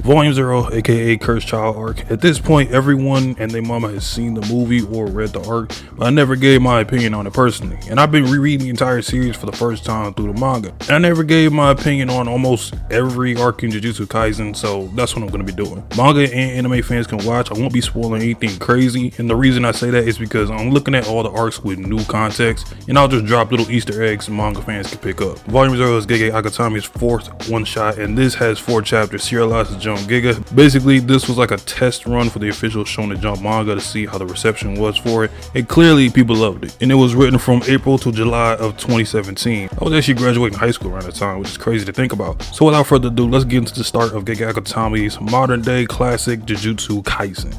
Volume 0, aka Cursed Child arc. At this point, everyone and their mama has seen the movie or read the arc, but I never gave my opinion on it personally. And I've been rereading the entire series for the first time through the manga. And I never gave my opinion on almost every arc in Jujutsu Kaisen, so that's what I'm going to be doing. Manga and anime fans can watch. I won't be spoiling anything crazy, and the reason I say that is because I'm looking at all the arcs with new context, and I'll just drop little Easter eggs manga fans can pick up. Volume 0 is Gege Akutami's fourth one-shot, and this has 4 chapters serialized to Jump Giga. Basically, this was like a test run for the official Shonen Jump manga to see how the reception was for it, and clearly people loved it. And it was written from April to July of 2017. I was actually graduating high school around that time, which is crazy to think about. So without further ado, let's get into the start of Gege Akutami's modern day classic Jujutsu Kaisen.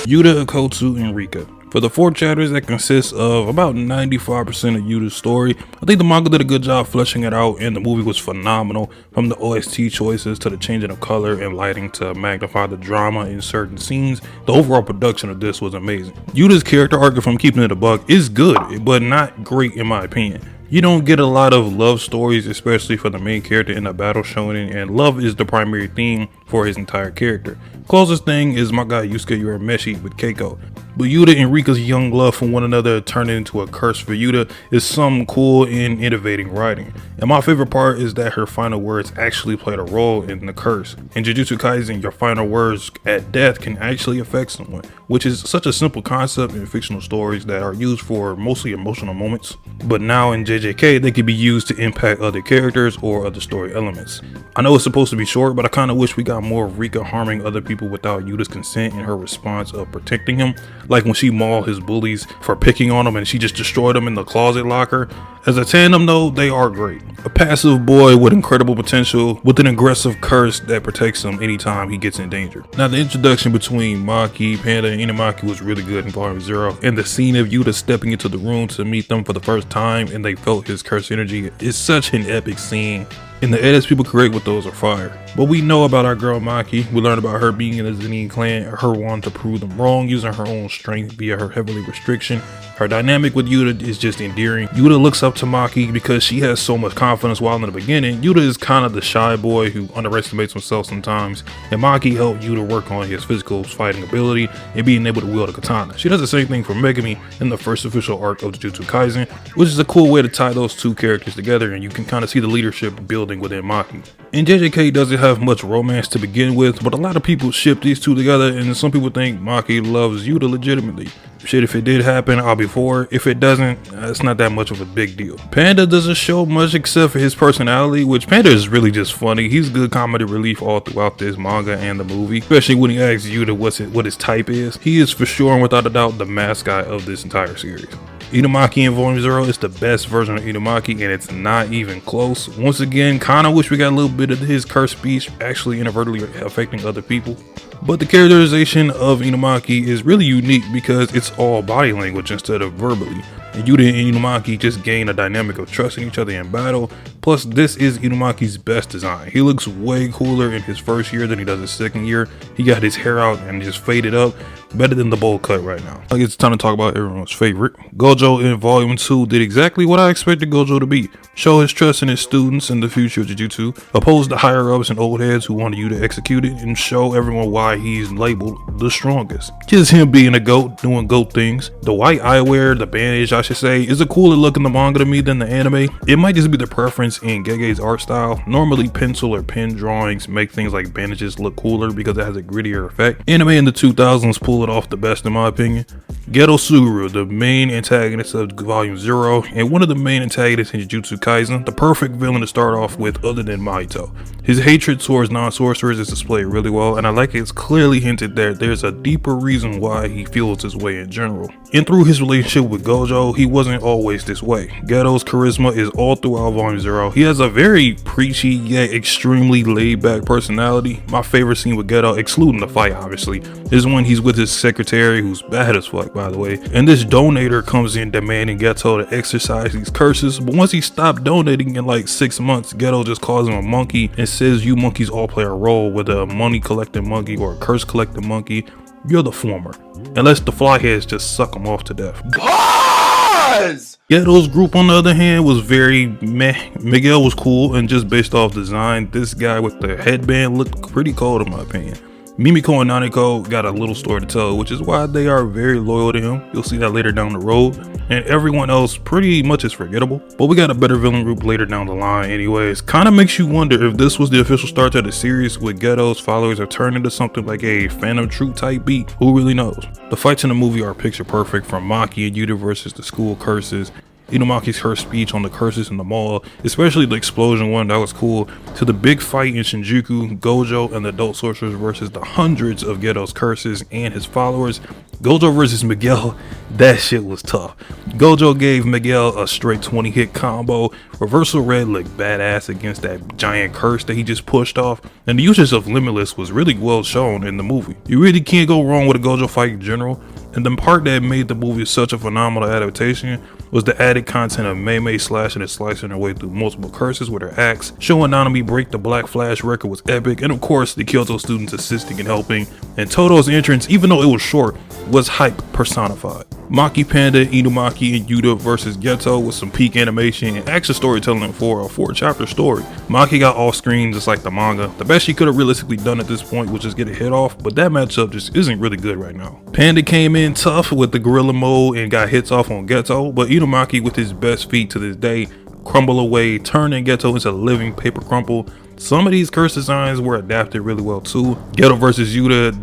Yuta, Akotsu, and Rika. For the 4 chapters that consists of about 95% of Yuta's story, I think the manga did a good job fleshing it out, and the movie was phenomenal, from the OST choices to the changing of color and lighting to magnify the drama in certain scenes. The overall production of this was amazing. Yuta's character arc, if I'm keeping it a buck, is good, but not great in my opinion. You don't get a lot of love stories, especially for the main character in a battle shonen, and love is the primary theme for his entire character. Closest thing is my guy Yusuke Urameshi with Keiko. But Yuta and Rika's young love for one another turning into a curse for Yuta is some cool and innovating writing. And my favorite part is that her final words actually played a role in the curse. In Jujutsu Kaisen, your final words at death can actually affect someone, which is such a simple concept in fictional stories that are used for mostly emotional moments. But now in JJK, they can be used to impact other characters or other story elements. I know it's supposed to be short, but I kind of wish we got more of Rika harming other people without Yuta's consent and her response of protecting him. Like when she mauled his bullies for picking on him and she just destroyed him in the closet locker. As a tandem though, they are great. A passive boy with incredible potential, with an aggressive curse that protects him anytime he gets in danger. Now the introduction between Maki, Panda, and Inumaki was really good in Volume 0, and the scene of Yuta stepping into the room to meet them for the first time and they felt his curse energy is such an epic scene. And the edits people create with those are fire. But we know about our girl Maki. We learned about her being in the Zenin clan, her wanting to prove them wrong, using her own strength via her heavenly restriction. Her dynamic with Yuta is just endearing. Yuta looks up to Maki because she has so much confidence, while in the beginning, Yuta is kind of the shy boy who underestimates himself sometimes, and Maki helped Yuta work on his physical fighting ability and being able to wield a katana. She does the same thing for Megumi in the first official arc of Jujutsu Kaisen, which is a cool way to tie those 2 characters together, and you can kind of see the leadership building within Maki. And JJK doesn't have much romance to begin with, but a lot of people ship these 2 together, and some people think Maki loves Yuta legitimately. Shit, if it did happen, I'll be for it. If it doesn't, it's not that much of a big deal. Panda doesn't show much except for his personality, which Panda is really just funny. He's good comedy relief all throughout this manga and the movie, especially when he asks Yuta what his type is. He is for sure and without a doubt the mascot of this entire series. Inumaki in Volume 0 is the best version of Inumaki, and it's not even close. Once again, kinda wish we got a little bit of his curse speech actually inadvertently affecting other people. But the characterization of Inumaki is really unique because it's all body language instead of verbally. And Yuta and Inumaki just gain a dynamic of trusting each other in battle. Plus, this is Inumaki's best design. He looks way cooler in his first year than he does his second year. He got his hair out and just faded up, better than the bowl cut right now. I guess it's time to talk about everyone's favorite. Gojo in Volume 2 did exactly what I expected Gojo to be. Show his trust in his students in the future of Jujutsu, oppose the higher ups and old heads who wanted you to execute it, and show everyone why he's labeled the strongest. Just him being a goat, doing goat things. The white eyewear, the bandage I should say, is a cooler look in the manga to me than the anime. It might just be the preference in Gege's art style. Normally pencil or pen drawings make things like bandages look cooler because it has a grittier effect. Anime in the 2000s pull it off the best in my opinion. Geto Suguru, the main antagonist of Volume 0 and one of the main antagonists in Jujutsu Kaisen, the perfect villain to start off with other than Mahito. His hatred towards non-sorcerers is displayed really well, and I like it's clearly hinted that there's a deeper reason why he feels this way in general. And through his relationship with Gojo, he wasn't always this way. Geto's charisma is all throughout Volume 0. He has a very preachy yet extremely laid-back personality. My favorite scene with Geto, excluding the fight obviously, is when he's with his secretary, who's bad as fuck by the way, and this donator comes in demanding Geto to exercise these curses, but once he stopped donating in like 6 months, Geto just calls him a monkey and says you monkeys all play a role, whether a money collecting monkey or a curse collecting monkey. You're the former, unless the flyheads just suck them off to death. Pause! Ghetto's group, on the other hand, was very meh. Miguel was cool, and just based off design, this guy with the headband looked pretty cold in my opinion. Mimiko and Nanako got a little story to tell, which is why they are very loyal to him. You'll see that later down the road. And everyone else pretty much is forgettable. But we got a better villain group later down the line anyways. Kinda makes you wonder if this was the official start to the series, with Ghetto's followers are turned into something like a Phantom Troop type beat. Who really knows? The fights in the movie are picture perfect, from Maki and Yuta versus the school curses, Inumaki's her speech on the curses in the mall, especially the explosion one, that was cool, to the big fight in Shinjuku, Gojo and the adult sorcerers versus the hundreds of Ghetto's curses and his followers. Gojo versus Miguel, that shit was tough. Gojo gave Miguel a straight 20 hit combo. Reversal Red looked badass against that giant curse that he just pushed off, and the usage of Limitless was really well shown in the movie. You really can't go wrong with a Gojo fight in general, and the part that made the movie such a phenomenal adaptation was the added content of Mei slashing and slicing her way through multiple curses with her axe. Showing Nanami break the Black Flash record was epic, and of course the Kyoto students assisting and helping, and Toto's entrance, even though it was short, was hype personified. Maki, Panda, Inumaki, and Yuta versus Geto with some peak animation and action storytelling for a 4-chapter story. Maki got off screen just like the manga. The best she could have realistically done at this point was just get a hit off, but that matchup just isn't really good right now. Panda came in tough with the gorilla mode and got hits off on Geto, but Inumaki with his best feat to this day crumble away, turning Geto into living paper crumple. Some of these curse designs were adapted really well too. Geto versus Yuta,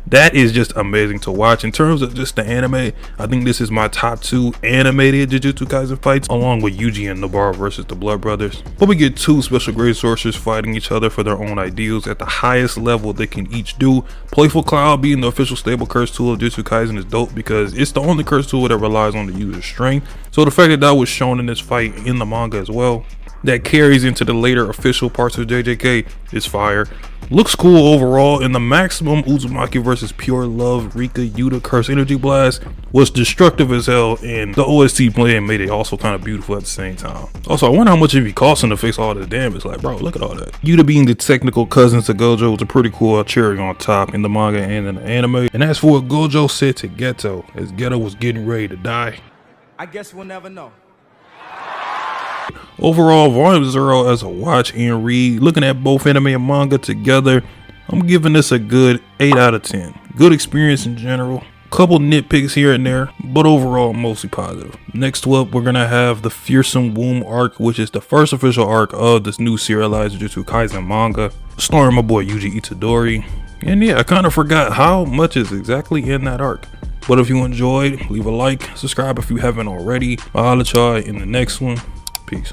that is just amazing to watch. In terms of just the anime, I think this is my top 2 animated Jujutsu Kaisen fights, along with Yuji and Nobara versus the Blood Brothers. But we get 2 special grade sorcerers fighting each other for their own ideals at the highest level they can each do. Playful Cloud being the official stable curse tool of Jujutsu Kaisen is dope because it's the only curse tool that relies on the user's strength. So the fact that that was shown in this fight in the manga as well, that carries into the later official parts of JJK, is fire. Looks cool overall, and the maximum Uzumaki versus Pure Love Rika Yuta Curse Energy Blast was destructive as hell, and the OST playing made it also kind of beautiful at the same time. Also, I wonder how much it'd be costing to fix all this damage. Like, bro, look at all that. Yuta being the technical cousin to Gojo was a pretty cool cherry on top in the manga and in the anime. And as for what Gojo said to Geto as Geto was getting ready to die, I guess we'll never know. Overall, Volume 0 as a watch and read, looking at both anime and manga together, I'm giving this a good 8 out of 10. Good experience in general. Couple nitpicks here and there, but overall mostly positive. Next up, we're gonna have the Fearsome Womb arc, which is the first official arc of this new serialized Jujutsu Kaisen manga, starring my boy Yuji Itadori. And yeah, I kind of forgot how much is exactly in that arc. But if you enjoyed, leave a like, subscribe if you haven't already. I'll holla at y'all in the next one. Peace.